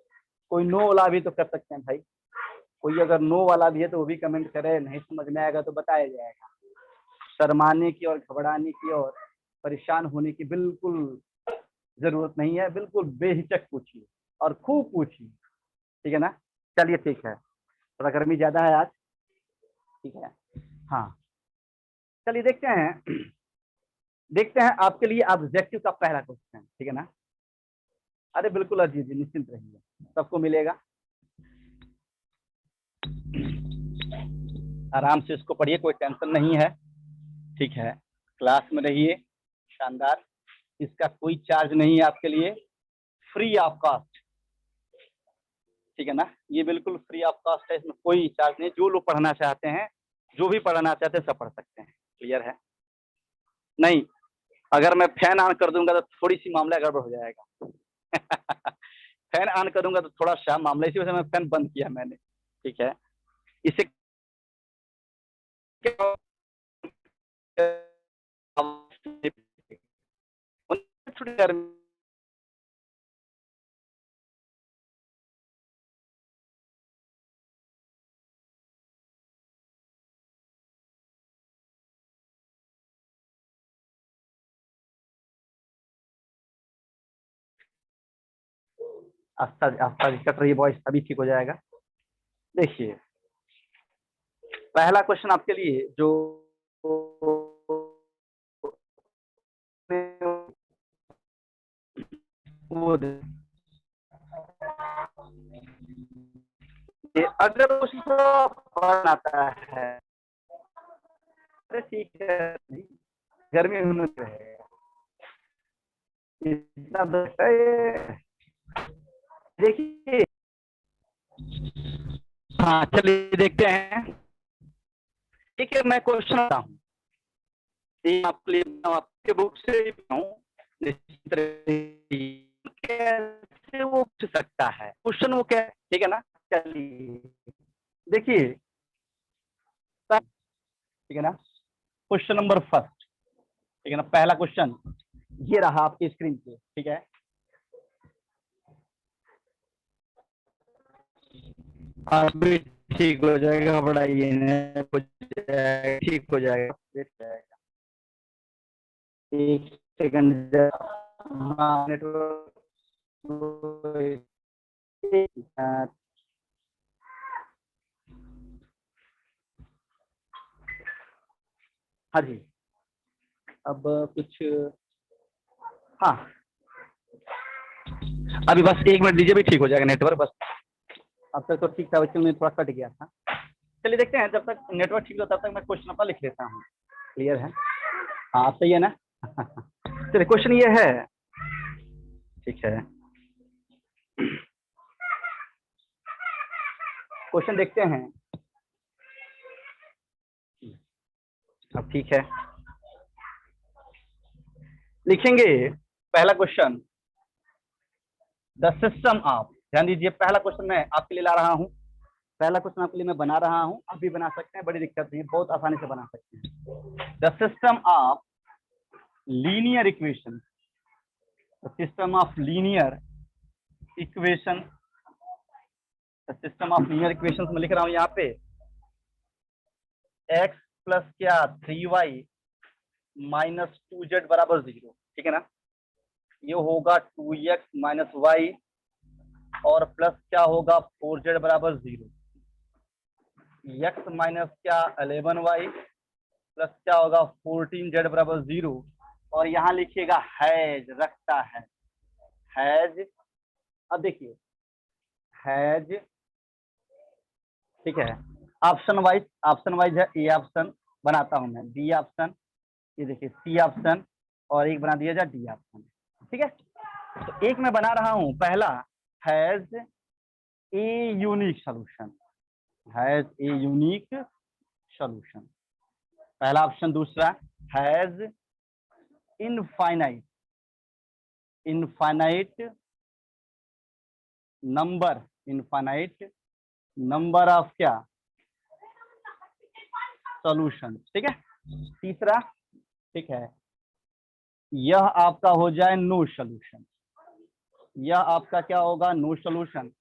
कोई नो वाला भी तो कर सकते हैं भाई, कोई अगर नो वाला भी है तो वो भी कमेंट करे, नहीं समझ में आएगा तो बताया जाएगा। शर्माने की और घबराने की और परेशान होने की बिल्कुल जरूरत नहीं है, बिल्कुल बेहिचक पूछिए और खूब पूछिए, ठीक है ना। चलिए ठीक है, थोड़ा गर्मी ज्यादा है आज, ठीक है। हाँ चलिए देखते हैं, देखते हैं आपके लिए ऑब्जेक्टिव का पहला क्वेश्चन, ठीक है ना। अरे बिल्कुल अजीत जी, निश्चिंत रहिए, सबको मिलेगा, आराम से इसको पढ़िए, कोई टेंशन नहीं है, ठीक है। क्लास में रहिए, शानदार, इसका कोई चार्ज नहीं है आपके लिए, फ्री ऑफ कॉस्ट, ठीक है ना। ये बिल्कुल फ्री ऑफ कॉस्ट है, इसमें कोई चार्ज नहीं। जो लोग पढ़ना चाहते हैं, जो भी पढ़ना चाहते हैं सब पढ़ सकते हैं, क्लियर है। नहीं, अगर मैं फैन ऑन कर दूंगा तो थोड़ी सी मामला गड़बड़ हो जाएगा। फैन ऑन करूंगा तो थोड़ा सा मामला, इसी वजह से मैं फैन बंद किया मैंने, ठीक है। इसे आस्था आस्था कट रही है वॉइस, अभी ठीक हो जाएगा। देखिए पहला क्वेश्चन आपके लिए जो वो अगर उसको पढ़ना आता है, अरे ठीक है, गर्मी होने से इतना देखिए। हाँ चलिए देखते हैं, ठीक है। मैं क्वेश्चन आता हूँ, आपके बुक से निश्चित रहिए, कैसे वो पूछ सकता है क्वेश्चन, वो क्या, ठीक है ना। चलिए देखिए, ठीक है ना, क्वेश्चन नंबर फर्स्ट, ठीक है ना, पहला क्वेश्चन ये रहा आपकी स्क्रीन पे, ठीक है। अभी ठीक हो जाएगा, घबराइए ठीक हो जाएगा, एक सेकंड, हाँ नेटवर्क, हाँ जी। अब कुछ, हाँ अभी बस 1 मिनट दीजिए, भी ठीक हो जाएगा नेटवर्क। बस अब तक तो ठीक था, बच्चों में थोड़ा कट गया था। चलिए देखते हैं, जब तक नेटवर्क ठीक होता है तब तक मैं क्वेश्चन अपना लिख लेता हूँ। क्लियर है? हाँ आप सही है ना? चलिए क्वेश्चन ये है, ठीक है, क्वेश्चन देखते हैं। अब ठीक है, लिखेंगे पहला क्वेश्चन, द सिस्टम ऑफ, ध्यान दीजिए पहला क्वेश्चन मैं आपके लिए ला रहा हूँ, पहला क्वेश्चन आपके लिए मैं बना रहा हूँ, आप भी बना सकते हैं, बड़ी दिक्कत नहीं है, बहुत आसानी से बना सकते हैं। The system of linear equation, the system of linear equation, the system of linear equation में लिख रहा हूँ यहाँ पे x प्लस क्या 3y माइनस 2z बराबर 0, ठीक है ना? ये होगा 2x माइनस वाई और प्लस क्या होगा 4z बराबर 0, x माइनस क्या 11y प्लस क्या होगा 14z बराबर 0, और यहाँ लिखिएगा हैज, रखता है, हैज। अब देखिए हैज, ठीक है, ऑप्शन वाइज है, ए ऑप्शन बनाता हूं मैं, बी ऑप्शन, ये देखिए सी ऑप्शन, और एक बना दिया जाए डी ऑप्शन, ठीक है। तो एक मैं बना रहा हूं, पहला has a unique solution, has a unique solution, पहला ऑप्शन। दूसरा has infinite, infinite number, infinite number of क्या सॉल्यूशन, ठीक है। तीसरा, ठीक है, यह आपका हो जाए नो सॉल्यूशन, यह आपका क्या होगा नो सॉल्यूशन,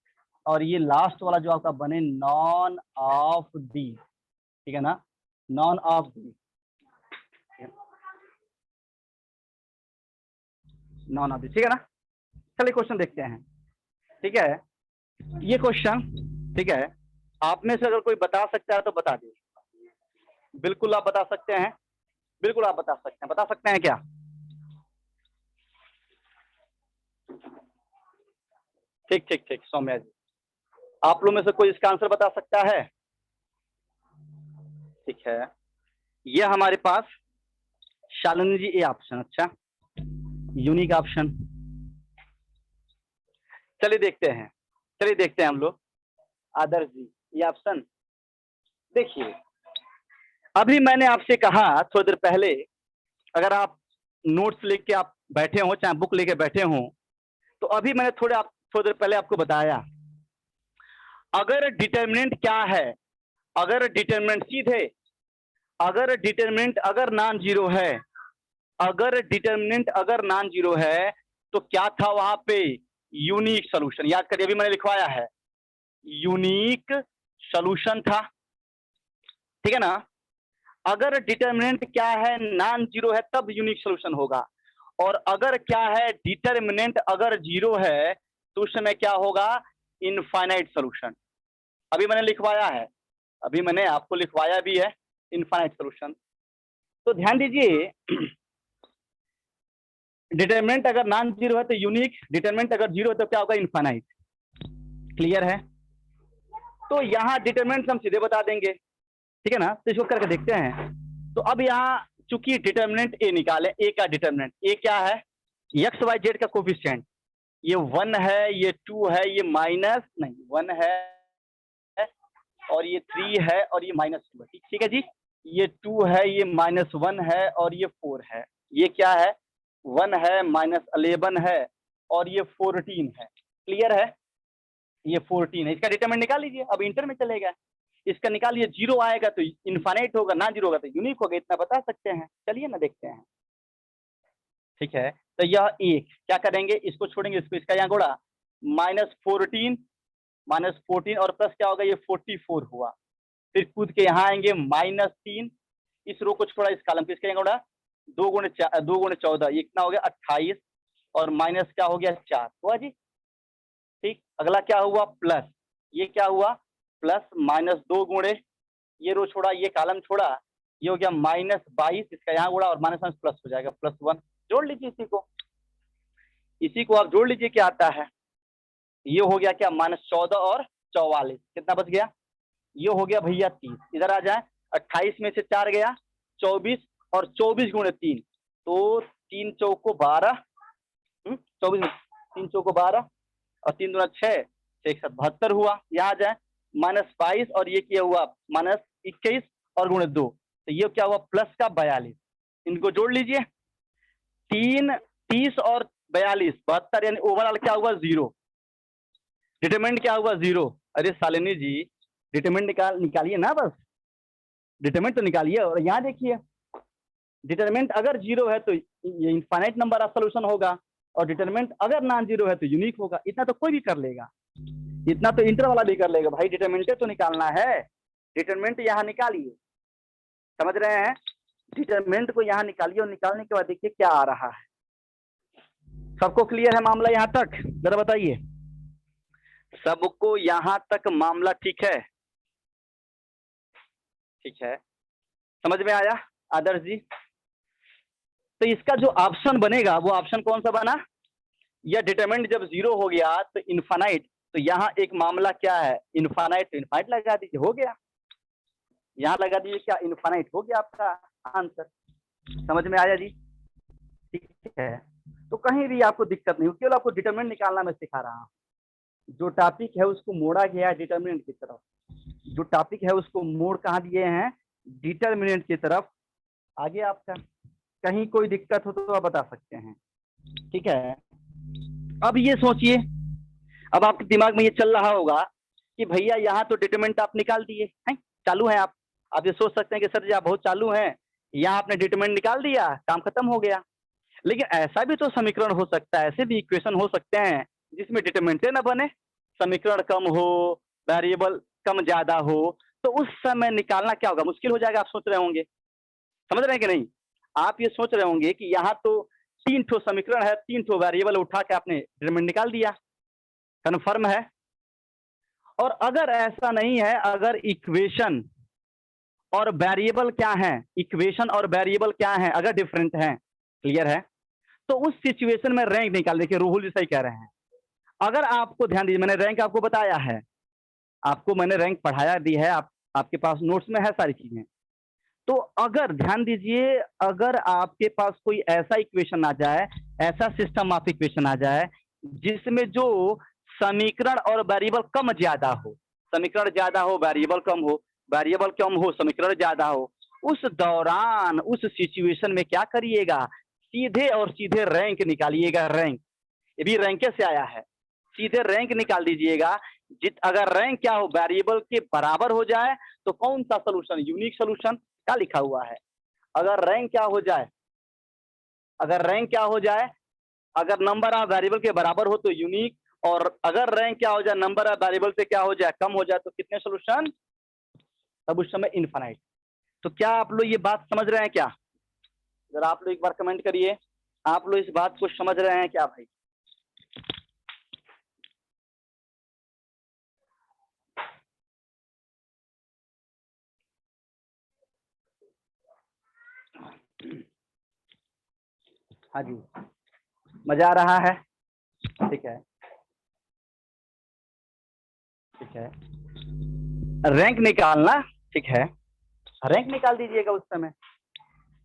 और ये लास्ट वाला जो आपका बने नॉन ऑफ दी, ठीक है ना, none of the, none of the, ठीक है ना। चलिए क्वेश्चन देखते हैं, ठीक है। ये क्वेश्चन, ठीक है, आप में से अगर कोई बता सकता है तो बता दीजिए। बिल्कुल आप बता सकते हैं, बिल्कुल आप बता सकते हैं, बता सकते हैं क्या? ठीक ठीक ठीक, सौम्या जी, आप लोग में से कोई इसका आंसर बता सकता है? ठीक है, ये हमारे पास शालिनी जी ए ऑप्शन, अच्छा यूनिक ऑप्शन। चलिए देखते हैं, चलिए देखते हैं हम लोग, आदर्श जी ये ऑप्शन। देखिए अभी मैंने आपसे कहा थोड़ी देर पहले, अगर आप नोट्स लेके आप बैठे हो, चाहे बुक लेके बैठे हो, तो अभी मैंने थोड़ी देर पहले आपको बताया, अगर डिटर्मिनेंट क्या है, अगर डिटर्मिनेंट सीधे, अगर डिटर्मिनेंट अगर नॉन जीरो है, अगर डिटर्मिनेंट अगर नॉन जीरो है, तो क्या था वहां पे यूनिक सॉल्यूशन, याद करिए अभी मैंने लिखवाया है, यूनिक सॉल्यूशन था, ठीक है ना। अगर डिटर्मिनेंट क्या है नॉन जीरो है तब यूनिक सॉल्यूशन होगा, और अगर क्या है डिटर्मिनेंट अगर जीरो है तो उस समय क्या होगा इनफाइनाइट सॉल्यूशन। अभी मैंने लिखवाया है, अभी मैंने आपको लिखवाया भी है इनफाइनाइट सॉल्यूशन। तो ध्यान दीजिए, डिटर्मिनेंट अगर नॉन जीरो है तो यूनिक, डिटर्मिनेंट अगर जीरो है तो क्या होगा इनफाइनाइट। क्लियर है? तो यहाँ डिटर्मिनेंट हम सीधे बता देंगे, ठीक है ना, तो इसको करके देखते हैं। तो अब यहाँ चूंकि डिटर्मिनेंट ए निकाले, ए का डिटर्मिनेंट, ए क्या है एक्स वाई जेड का कोफिशिएंट, ये 1 है, ये 2 है, ये माइनस नहीं 1 है, और ये 3 है, और ये -2 है, ठीक है जी। ये 2 है, ये -1 है, और ये 4 है, ये क्या है 1 है, -11 है, और ये 14 है। क्लियर है? ये 14 है, इसका डिटरमिनेंट निकाल लीजिए, अब इंटर में चलेगा, इसका निकालिए, जीरो आएगा तो इनफाइनाइट होगा, ना जीरो होगा तो यूनिक होगा, इतना बता सकते हैं। चलिए ना देखते हैं, ठीक है। तो यह एक क्या करेंगे, इसको छोड़ेंगे, इसको इसका यहाँ गोड़ा, -14 और प्लस क्या होगा ये 44 हुआ, फिर कूद के यहाँ आएंगे -3, इस रो को छोड़ा, इस कॉलम पे इसका यहाँ गोड़ा, 2 गुणे 14, ये कितना हो गया 28, और माइनस क्या हो गया 4 हुआ जी। ठीक, अगला क्या हुआ प्लस, ये क्या हुआ प्लस -2 गुणे, ये रो छोड़ा, ये कॉलम छोड़ा, ये हो गया -22, इसका यहाँ गुणा और माइनस प्लस हो जाएगा +1। जोड़ लीजिए इसी को आप जोड़ लीजिए क्या आता है, ये हो गया क्या -14 और 44, कितना बच गया, ये हो गया भैया 30। इधर आ जाए, 28 में से 4 गया 24, और 24 गुणे 3, तो 3 चौको 12, 24 में 3 चौको 12 और 3 दूना 6, 72 हुआ। यहाँ आ जाए -22 और ये क्या हुआ -21 और गुणे 2, तो ये क्या हुआ प्लस का 42। इनको जोड़ लीजिए, 3, 30 और 42, 72, यानी ओवरऑल क्या हुआ 0। डिटरमिनेंट क्या हुआ 0। अरे शालिनी जी डिटरमिनेंट निकालिए ना, बस डिटरमिनेंट तो निकालिए। और यहाँ देखिए डिटरमिनेंट अगर 0 है तो ये इनफाइनाइट नंबर ऑफ सोल्यूशन होगा, और डिटरमिनेंट अगर नॉन 0 है तो यूनिक होगा। इतना तो कोई भी कर लेगा, इतना तो इंटर वाला भी कर लेगा भाई। डिटरमिनेंट तो निकालना है, डिटरमिनेंट यहाँ निकालिए, समझ रहे हैं, डिटरमिनेंट को यहाँ निकालिए, और निकालने के बाद देखिए क्या आ रहा है। सबको क्लियर है मामला यहाँ तक, जरा बताइए, सबको यहाँ तक मामला ठीक है? ठीक है, समझ में आया आदर्श जी? तो इसका जो ऑप्शन बनेगा वो ऑप्शन कौन सा बना, यह डिटरमिनेंट जब 0 हो गया तो इनफाइनाइट, तो यहाँ एक मामला क्या है इनफाइनाइट, तो इनफाइनाइट लगा दीजिए, हो गया। यहाँ लगा दीजिए क्या इनफाइनाइट, हो गया आपका आंसर। समझ में आया जी? ठीक है, तो कहीं भी आपको दिक्कत नहीं, केवल आपको डिटरमिनेंट निकालना मैं सिखा रहा हूँ। जो टॉपिक है उसको मोड़ा गया है डिटरमिनेंट की तरफ, जो टॉपिक है उसको मोड़ कहाँ दिए हैं, डिटरमिनेंट की तरफ। आगे आपका कहीं कोई दिक्कत हो तो आप बता सकते हैं, ठीक है। अब ये सोचिए, अब आपके दिमाग में ये चल रहा होगा कि भैया यहाँ तो डिटरमिनेंट आप निकाल दिए हैं, चालू है आप ये सोच सकते हैं कि सर जी आप बहुत चालू हैं, यहाँ आपने डिटरमिनेंट निकाल दिया, काम खत्म हो गया। लेकिन ऐसा भी तो समीकरण हो सकता है, ऐसे भी इक्वेशन हो सकते हैं जिसमें डिटरमिनेंट ना बने, समीकरण कम हो, वेरिएबल कम ज्यादा हो, तो उस समय निकालना क्या होगा, मुश्किल हो जाएगा। आप सोच रहे होंगे, समझ रहे हैं कि नहीं, आप ये सोच रहे होंगे कि यहाँ तो 3 ठो समीकरण है, 3 ठो वेरिएबल उठा के आपने डिटरमिनेंट निकाल दिया, कन्फर्म है। और अगर ऐसा नहीं है, अगर इक्वेशन और वेरिएबल क्या है, इक्वेशन और वेरिएबल क्या है, अगर डिफरेंट है, क्लियर है, तो उस सिचुएशन में रैंक निकाल। देखिए रोहुल जी सही कह रहे हैं, अगर आपको ध्यान दीजिए, मैंने रैंक आपको बताया है, आपको मैंने रैंक पढ़ाया दी है, आपके पास नोट्स में है सारी चीजें। तो अगर ध्यान दीजिए, अगर आपके पास कोई ऐसा इक्वेशन आ जाए, ऐसा सिस्टम ऑफ इक्वेशन आ जाए जिसमें जो समीकरण और वेरिएबल कम ज्यादा हो, समीकरण ज्यादा हो वेरिएबल कम हो, वेरिएबल कम हो समीकरण ज्यादा हो, उस दौरान उस सिचुएशन में क्या करिएगा, सीधे और सीधे रैंक निकालिएगा। रैंक ये भी रैंक से आया है, सीधे रैंक निकाल दीजिएगा। अगर रैंक क्या हो वेरिएबल के बराबर हो जाए तो कौन सा सोल्यूशन, यूनिक सोल्यूशन क्या लिखा हुआ है। अगर रैंक क्या हो जाए, अगर रैंक क्या हो जाए, अगर नंबर ऑफ वेरिएबल के बराबर हो तो यूनिक, और अगर रैंक क्या हो जाए नंबर ऑफ वेरिएबल से क्या हो जाए कम हो जाए तो कितने सोल्यूशन, तब उस समय इनफाइनाइट। तो क्या आप लोग ये बात समझ रहे हैं क्या, जरा आप लोग एक बार कमेंट करिए, आप लोग इस बात को समझ रहे हैं क्या भाई? हाँ जी, मजा आ रहा है, ठीक है, ठीक है, रैंक निकालना, ठीक है, रैंक निकाल दीजिएगा उस समय,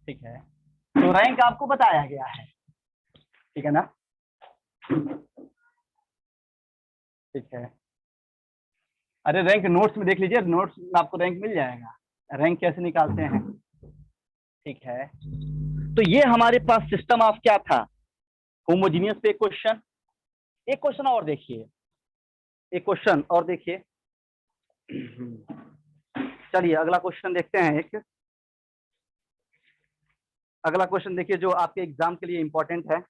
ठीक है। तो रैंक आपको बताया गया है, ठीक है ना, ठीक है। अरे रैंक नोट्स में देख लीजिए, नोट्स में आपको रैंक मिल जाएगा, रैंक कैसे निकालते हैं, ठीक है। तो ये हमारे पास सिस्टम ऑफ क्या था, होमोजीनियस पे क्वेश्चन। एक क्वेश्चन और देखिए, एक क्वेश्चन और देखिए, चलिए अगला क्वेश्चन देखते हैं। एक अगला क्वेश्चन देखिए जो आपके एग्जाम के लिए इंपॉर्टेंट है,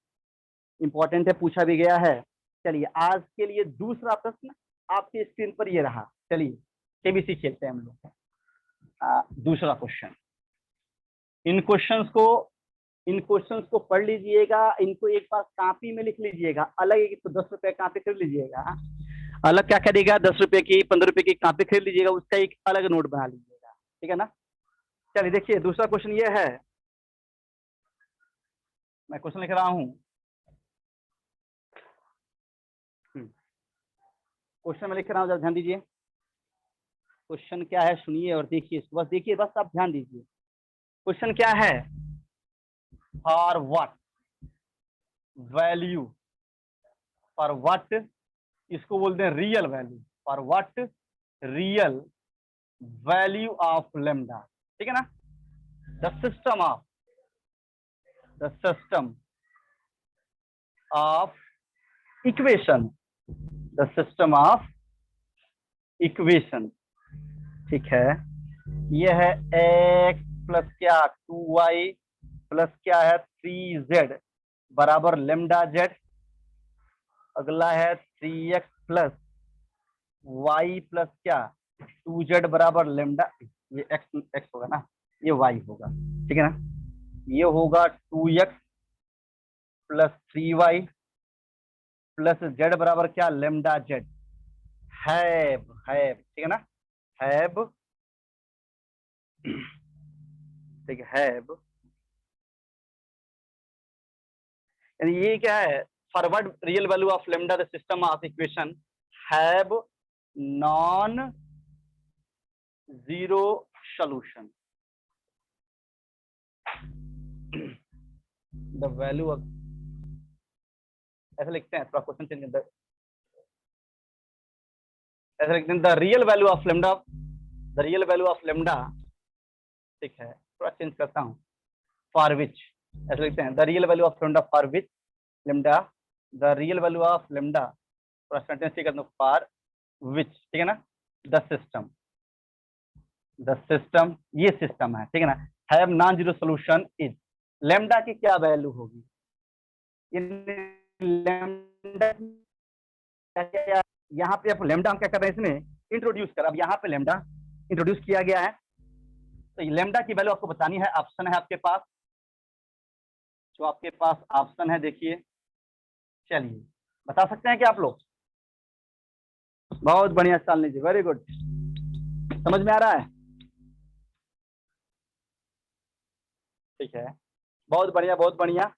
इंपॉर्टेंट है, पूछा भी गया है। चलिए आज के लिए दूसरा प्रश्न आपकी स्क्रीन पर ये रहा। चलिए केबीसी खेलते हैं हम लोग। दूसरा क्वेश्चन, इन क्वेश्चंस को पढ़ लीजिएगा, इनको एक बार कॉपी में लिख लीजिएगा, अलग एक तो 10 रुपए कॉपी खरीद लीजिएगा, अलग क्या करेगा 10 रुपए की 15 रुपए की कॉपी खरीद लीजिएगा, उसका एक अलग नोट बना लीजिएगा, ठीक है ना। चलिए देखिए दूसरा क्वेश्चन ये है, मैं क्वेश्चन लिख रहा हूं। क्वेश्चन में लिख रहा हूँ, जरा ध्यान दीजिए। क्वेश्चन क्या है सुनिए और देखिए इसको, बस देखिए, बस आप ध्यान दीजिए। क्वेश्चन क्या है? For what value, for what, इसको बोलते हैं real value, for what real value of lambda, ठीक है ना। The system of equation, the system of equation, ठीक है। ये है x प्लस क्या 2y प्लस क्या है 3z बराबर लेमडा जेड। अगला है 3x प्लस y प्लस क्या 2z बराबर लेमडा, ये x होगा ना, ये y होगा, ठीक है ना। ये होगा 2x plus 3y plus z बराबर क्या लेमडा जेड। हैव, ठीक है ना, हैव, ठीक है, हैव, यानी ये क्या है, forward real value of lambda the system of equation have non zero solution. The value of, ऐसे लिखते हैं, थोड़ा क्वेश्चन चेंज करते हैं, ऐसे लिखते हैं the real value of lambda, the real value of lambda, ठीक है, थोड़ा चेंज करता हूँ, फॉर विच, ऐसे लिखते हैं the real value of lambda for which lambda, the real value of lambda, थोड़ा सेंटेंस ठीक करता हूँ, फॉर विच, ठीक है ना, द सिस्टम, ये सिस्टम है, ठीक है ना, have non zero solution is, lambda की क्या वैल्यू होगी, लेमडा, यहाँ पे आप लेमडा हम क्या कर रहे हैं इसमें इंट्रोड्यूस कर, अब यहाँ पे लेमडा इंट्रोड्यूस किया गया है, तो लेमडा की वैल्यू आपको बतानी है। ऑप्शन है आपके पास, जो आपके पास ऑप्शन है देखिए, चलिए बता सकते हैं क्या आप लोग? बहुत बढ़िया, चाल लीजिए, वेरी गुड, समझ में आ रहा है, ठीक है, बहुत बढ़िया, बहुत बढ़िया।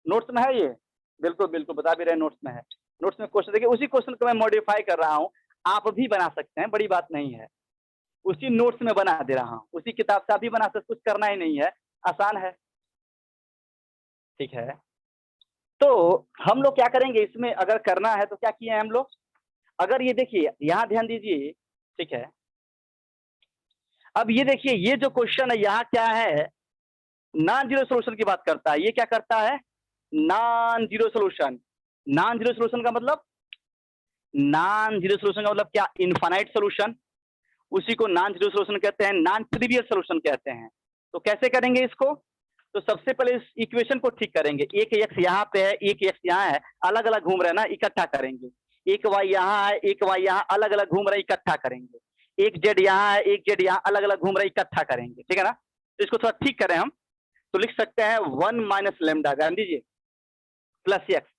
नोट्स में है ये, बिल्कुल बिल्कुल बता भी रहे, नोट्स में है। नोट्स में क्वेश्चन देखिए, उसी क्वेश्चन को मैं मॉडिफाई कर रहा हूँ, आप भी बना सकते हैं, बड़ी बात नहीं है, उसी नोट्स में बना दे रहा हूँ, उसी किताब से आप भी बना सकते, कुछ करना ही नहीं है, आसान है, ठीक है। तो हम लोग क्या करेंगे इसमें, अगर करना है तो क्या किए हैं हम लोग, अगर ये देखिए यहाँ ध्यान दीजिए, ठीक है। अब ये देखिए, ये जो क्वेश्चन है यहाँ क्या है, नॉन जीरो सोल्यूशन की बात करता है, ये क्या करता है, non zero solution. Non zero solution का मतलब, नॉन जीरो सोल्यूशन का मतलब क्या, इनफाइनाइट सोल्यूशन, उसी को नॉन जीरो सोल्यूशन कहते हैं, नॉन ट्रिवियल सोल्यूशन कहते हैं। तो कैसे करेंगे इसको, तो सबसे पहले इस इक्वेशन को ठीक करेंगे, एक एक्स यहाँ पे है, एक एक्स यहाँ है, अलग अलग घूम रहे हैं ना, इकट्ठा करेंगे, एक वाई यहाँ है, एक वाई यहाँ, अलग अलग घूम रहे, इकट्ठा करेंगे, एक जेड यहाँ है, एक जेड यहाँ, अलग अलग घूम रहे, इकट्ठा करेंगे, ठीक है ना। तो इसको थोड़ा ठीक करें हम, तो लिख सकते हैं 1 माइनस लेमडा, ध्यान दीजिए, प्लस एक्स,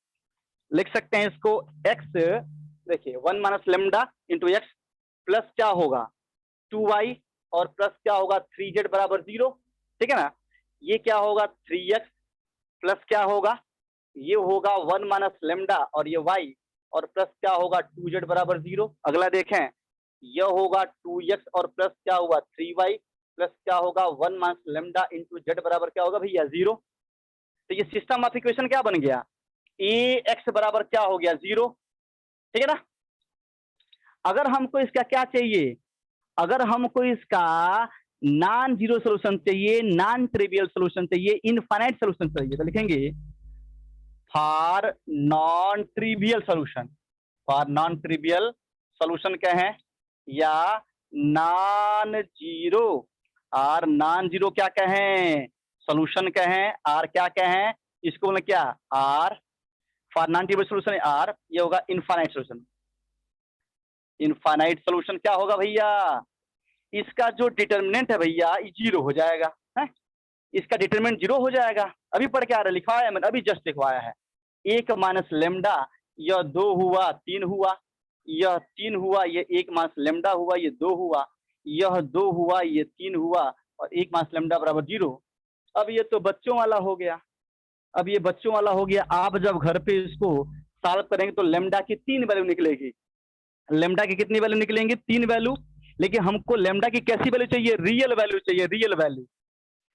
लिख सकते हैं इसको एक्स, देखिए 1 minus lambda into x plus क्या होगा 2y और प्लस क्या होगा 3z बराबर 0, ठीक है ना। ये क्या होगा 3x प्लस क्या होगा, ये होगा 1 माइनस लेमडा और ये y, और प्लस क्या होगा 2z बराबर 0। अगला देखें, यह होगा 2x और प्लस क्या होगा 3y प्लस क्या होगा 1 माइनस लेमडा इंटू जेड बराबर क्या होगा भैया 0। तो ये सिस्टम ऑफ इक्वेशन क्या बन गया, ax बराबर क्या हो गया 0, ठीक है ना। अगर हमको इसका क्या चाहिए, अगर हमको इसका नॉन जीरो सोल्यूशन चाहिए, नॉन ट्रिवियल सोल्यूशन चाहिए, इनफाइनाइट सोल्यूशन चाहिए, तो लिखेंगे for non trivial solution, for non trivial solution कहें या नॉन जीरो, और नॉन जीरो क्या कहें सोल्यूशन कहें, और क्या कहें इसको बोले क्या or, for non trivial solution or, ये होगा इनफाइनाइट सोल्यूशन। इनफाइनाइट सोल्यूशन क्या होगा भैया, इसका जो डिटर्मिनेंट है भैया ये 0 हो जाएगा, है इसका डिटर्मिनेंट 0 हो जाएगा। अभी पढ़ के आ रहा है, लिखवाया मैंने, अभी जस्ट लिखवाया है, 1 माइनस लेमडा, यह 2 हुआ 3 हुआ, यह 3 हुआ, ये 1 माइनस लेमडा हुआ, ये 2 हुआ, यह 2 हुआ, ये 3 हुआ, और 1 माइनस लेमडा बराबर 0। अब ये तो बच्चों वाला हो गया, अब ये बच्चों वाला हो गया, आप जब घर पे इसको सॉल्व करेंगे तो लेमडा की 3 वैल्यू निकलेगी, लेमडा की कितनी वैल्यू निकलेंगी? 3 वैल्यू। लेकिन हमको लेमडा की कैसी वैल्यू चाहिए? रियल वैल्यू चाहिए, रियल वैल्यू।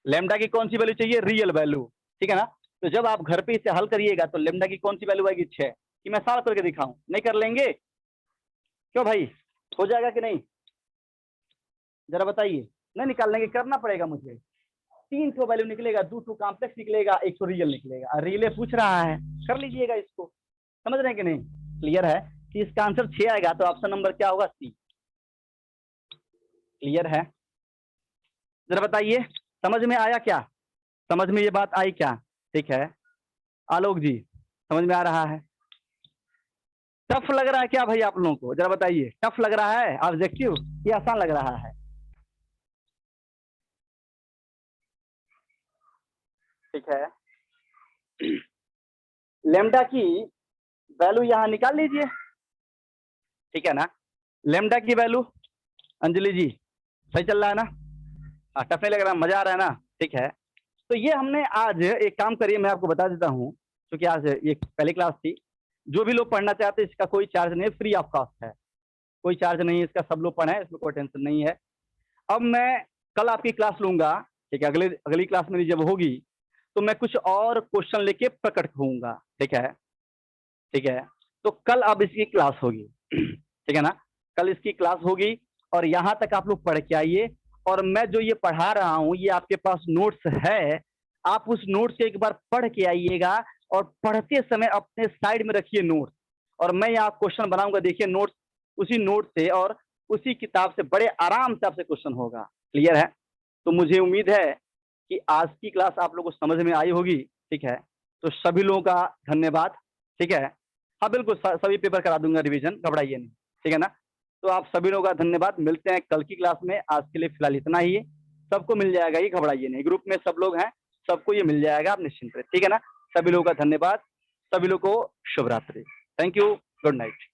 लेमडा की कौन सी वैल्यू चाहिए? Real value. ठीक है ना? तो जब आप घर पे इसे हल करिएगा तो लेमडा की कौन सी वैल्यू आएगी? 6। कि मैं सॉल्व करके दिखाऊं? नहीं कर लेंगे? क्यों भाई, हो जाएगा कि नहीं? जरा बताइए। नहीं निकाल लेंगे, करना पड़ेगा मुझे। 3 ठो वैल्यू निकलेगा, 2 ठो कॉम्प्लेक्स निकलेगा, 1 ठो रियल निकलेगा। रियल पूछ रहा है, कर लीजिएगा इसको। समझ रहे हैं कि नहीं? क्लियर है कि इसका आंसर 6 आएगा, तो ऑप्शन नंबर क्या होगा? सी। क्लियर है? जरा बताइए, समझ में आया क्या? समझ में ये बात आई क्या? ठीक है, आलोक जी समझ में आ रहा है? टफ लग रहा है क्या भाई आप लोगों को? जरा बताइए, टफ लग रहा है ऑब्जेक्टिव या आसान लग रहा है? ठीक है, लेमडा की वैल्यू यहां निकाल लीजिए। ठीक है ना? लेमडा की वैल्यू, अंजलि जी सही चल रहा है ना? टफ नहीं लग रहा, मजा आ रहा है ना? ठीक है, तो ये हमने आज एक काम करिए, मैं आपको बता देता हूँ, क्योंकि आज ये पहली क्लास थी। जो भी लोग पढ़ना चाहते हैं इसका कोई चार्ज नहीं है, फ्री ऑफ कॉस्ट है, कोई चार्ज नहीं है इसका, सब लोग पढ़े, इसमें कोई टेंशन नहीं है। अब मैं कल आपकी क्लास लूंगा, ठीक है? अगली क्लास मेरी जब होगी तो मैं कुछ और क्वेश्चन लेके प्रकट होऊंगा। ठीक है? ठीक है, तो कल अब इसकी क्लास होगी। ठीक है ना? कल इसकी क्लास होगी और यहाँ तक आप लोग पढ़ के आइए। और मैं जो ये पढ़ा रहा हूँ ये आपके पास नोट्स है, आप उस नोट्स से एक बार पढ़ के आइएगा और पढ़ते समय अपने साइड में रखिए नोट्स। और मैं यहाँ क्वेश्चन बनाऊंगा, देखिए नोट्स, उसी नोट से और उसी किताब से बड़े आराम से आपसे क्वेश्चन होगा। क्लियर है? तो मुझे उम्मीद है कि आज की क्लास आप लोगों को समझ में आई होगी। ठीक है, तो सभी लोगों का धन्यवाद। ठीक है, हाँ बिल्कुल, सभी पेपर करा दूंगा रिवीजन, घबराइए नहीं। ठीक है ना? तो आप सभी लोगों का धन्यवाद, मिलते हैं कल की क्लास में। आज के लिए फिलहाल इतना ही है, सबको मिल जाएगा, ये घबराइए नहीं, ग्रुप में सब लोग हैं, सबको ये मिल जाएगा, आप निश्चिंत रहे। ठीक है ना? सभी लोगों का धन्यवाद, सभी लोगों को शुभ रात्रि। Thank you, good night.